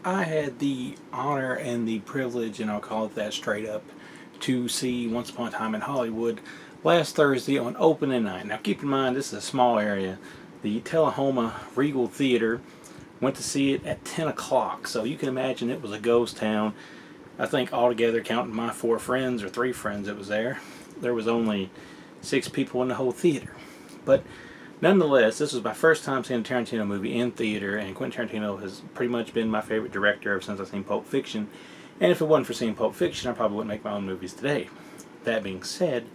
I had the honor and the privilege, and I'll call it that straight up, to see Once Upon a Time in Hollywood last Thursday on opening night. Now, keep in mind, this is a small area. The Tullahoma Regal Theater went to see it at 10 o'clock, so you can imagine it was a ghost town. I think altogether, counting my four friends or three friends that was there was only six people in the whole theater. But nonetheless, this was my first time seeing a Tarantino movie in theater, and Quentin Tarantino has pretty much been my favorite director ever since I've seen Pulp Fiction. And if it wasn't for seeing Pulp Fiction, I probably wouldn't make my own movies today. That being said,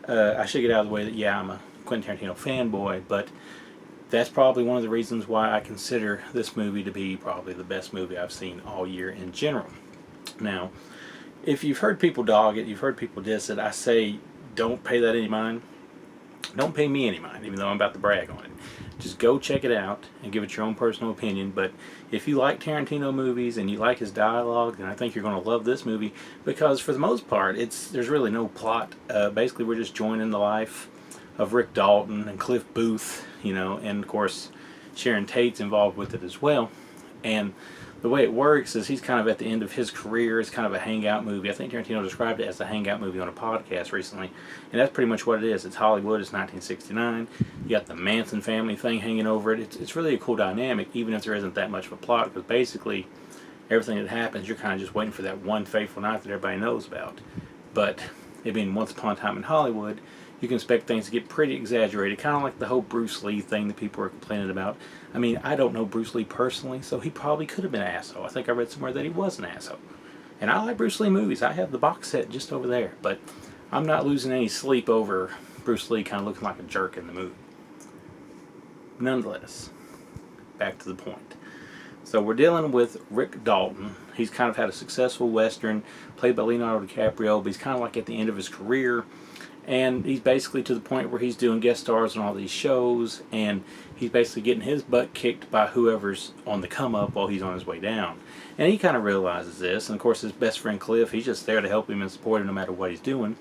I should get out of the way that, yeah, I'm a Quentin Tarantino fanboy, but that's probably one of the reasons why I consider this movie to be probably the best movie I've seen all year in general. Now, if you've heard people dog it, you've heard people diss it, I say don't pay that any mind. Don't pay me any mind, even though I'm about to brag on it. Just go check it out and give it your own personal opinion. But if you like Tarantino movies and you like his dialogue, then I think you're going to love this movie because, for the most part, there's really no plot. Basically, we're just joining the life of Rick Dalton and Cliff Booth, and of course, Sharon Tate's involved with it as well. And the way it works is he's kind of at the end of his career. It's kind of a hangout movie. I think Tarantino described it as a hangout movie on a podcast recently, and that's pretty much what it is. It's Hollywood. It's 1969. You got the Manson family thing hanging over it. It's really a cool dynamic, even if there isn't that much of a plot, because basically everything that happens, you're kind of just waiting for that one fateful night that everybody knows about. But it being Once Upon a Time in Hollywood, you can expect things to get pretty exaggerated, kind of like the whole Bruce Lee thing that people are complaining about. I mean, I don't know Bruce Lee personally, so he probably could have been an asshole. I think I read somewhere that he was an asshole. And I like Bruce Lee movies. I have the box set just over there, but I'm not losing any sleep over Bruce Lee kind of looking like a jerk in the movie. Nonetheless, back to the point. So we're dealing with Rick Dalton. He's kind of had a successful Western, played by Leonardo DiCaprio, but he's kind of like at the end of his career. And he's basically to the point where he's doing guest stars on all these shows, and he's basically getting his butt kicked by whoever's on the come up while he's on his way down. And he kind of realizes this, and of course his best friend Cliff, he's just there to help him and support him no matter what he's doing.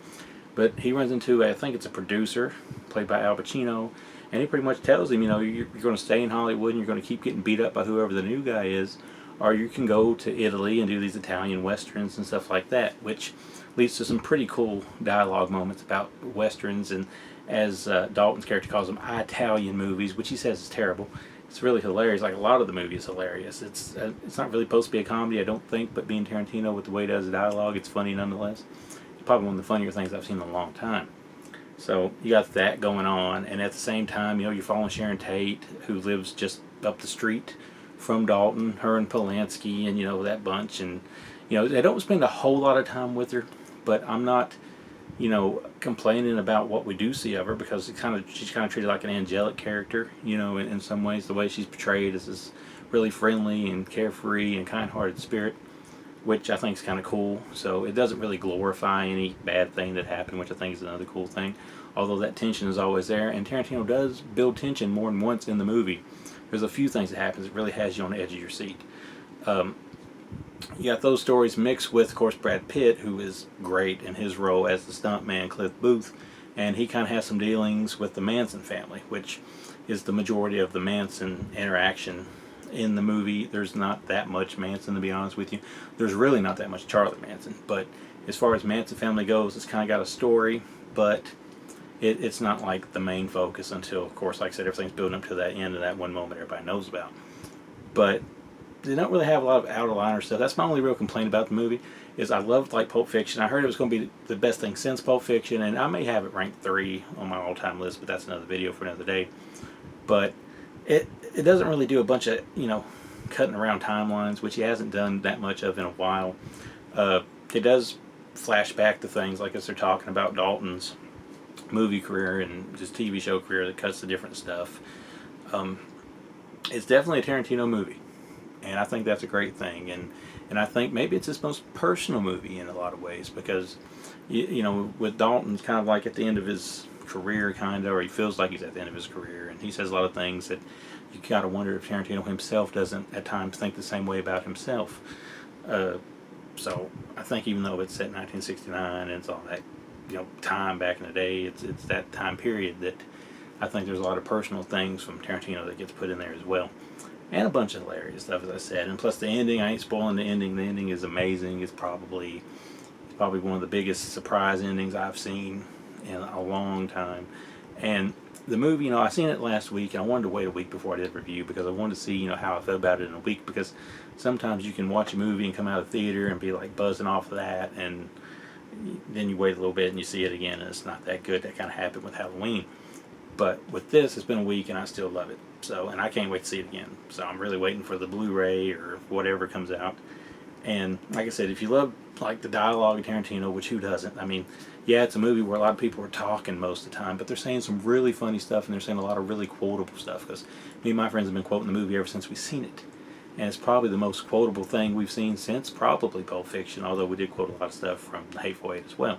But he runs into, I think it's a producer, played by Al Pacino, and he pretty much tells him, you're going to stay in Hollywood and you're going to keep getting beat up by whoever the new guy is, or you can go to Italy and do these Italian westerns and stuff like that, which leads to some pretty cool dialogue moments about westerns, and as Dalton's character calls them, Italian movies, which he says is terrible. It's really hilarious. Like a lot of the movie is hilarious. It's not really supposed to be a comedy, I don't think, but being Tarantino with the way he does the dialogue, it's funny nonetheless. It's probably one of the funnier things I've seen in a long time. So you got that going on, and at the same time, you're following Sharon Tate, who lives just up the street from Dalton, her and Polanski, and that bunch, and they don't spend a whole lot of time with her, but I'm not, complaining about what we do see of her, because she's kind of treated like an angelic character, in some ways. The way she's portrayed is this really friendly and carefree and kind-hearted spirit, which I think is kind of cool. So it doesn't really glorify any bad thing that happened, which I think is another cool thing. Although that tension is always there, and Tarantino does build tension more than once in the movie. There's a few things that happens that really has you on the edge of your seat. You got those stories mixed with, of course, Brad Pitt, who is great in his role as the stuntman Cliff Booth, and he kind of has some dealings with the Manson family, which is the majority of the Manson interaction in the movie. There's not that much Manson, to be honest with you. There's really not that much Charlie Manson, but as far as Manson family goes, it's kind of got a story, but it's not like the main focus until, of course, like I said, everything's building up to that end and that one moment everybody knows about. But they don't really have a lot of out-of-liner stuff. That's my only real complaint about the movie, is I loved like Pulp Fiction. I heard it was going to be the best thing since Pulp Fiction, and I may have it ranked 3 on my all-time list, but that's another video for another day. But it doesn't really do a bunch of, cutting around timelines, which he hasn't done that much of in a while. It does flash back to things, like as they're talking about Dalton's movie career and just TV show career that cuts to different stuff. It's definitely a Tarantino movie, and I think that's a great thing. And I think maybe it's his most personal movie in a lot of ways, because with Dalton, it's kind of like at the end of his career, kind of, or he feels like he's at the end of his career, and he says a lot of things that you kind of wonder if Tarantino himself doesn't at times think the same way about himself. So I think even though it's set in 1969 and it's all that time back in the day, it's that time period that I think there's a lot of personal things from Tarantino that gets put in there as well. and a bunch of hilarious stuff, as I said. And plus the ending, I ain't spoiling the ending. The ending is amazing. It's probably one of the biggest surprise endings I've seen in a long time. And the movie, I seen it last week, and I wanted to wait a week before I did a review because I wanted to see, how I felt about it in a week. Because sometimes you can watch a movie and come out of the theater and be like buzzing off of that, and then you wait a little bit and you see it again, and it's not that good. That kind of happened with Halloween. But with this, it's been a week, and I still love it. So, and I can't wait to see it again. So I'm really waiting for the Blu-ray or whatever comes out. And like I said, if you love like the dialogue of Tarantino, which who doesn't? I mean, yeah, it's a movie where a lot of people are talking most of the time, but they're saying some really funny stuff, and they're saying a lot of really quotable stuff. Because me and my friends have been quoting the movie ever since we've seen it, and it's probably the most quotable thing we've seen since probably Pulp Fiction. Although we did quote a lot of stuff from The Hateful Eight as well.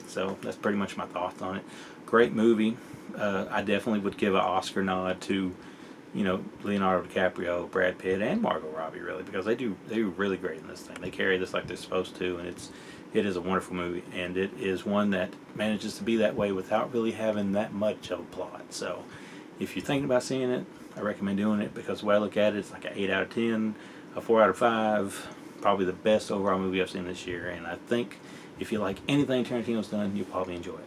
So that's pretty much my thoughts on it. Great movie. I definitely would give an Oscar nod to, Leonardo DiCaprio, Brad Pitt, and Margot Robbie, really, because they do really great in this thing. They carry this like they're supposed to, and it is a wonderful movie, and it is one that manages to be that way without really having that much of a plot. So, if you're thinking about seeing it, I recommend doing it because the way I look at it, it's like an 8 out of 10, a 4 out of 5, probably the best overall movie I've seen this year, and I think if you like anything Tarantino's done, you'll probably enjoy it.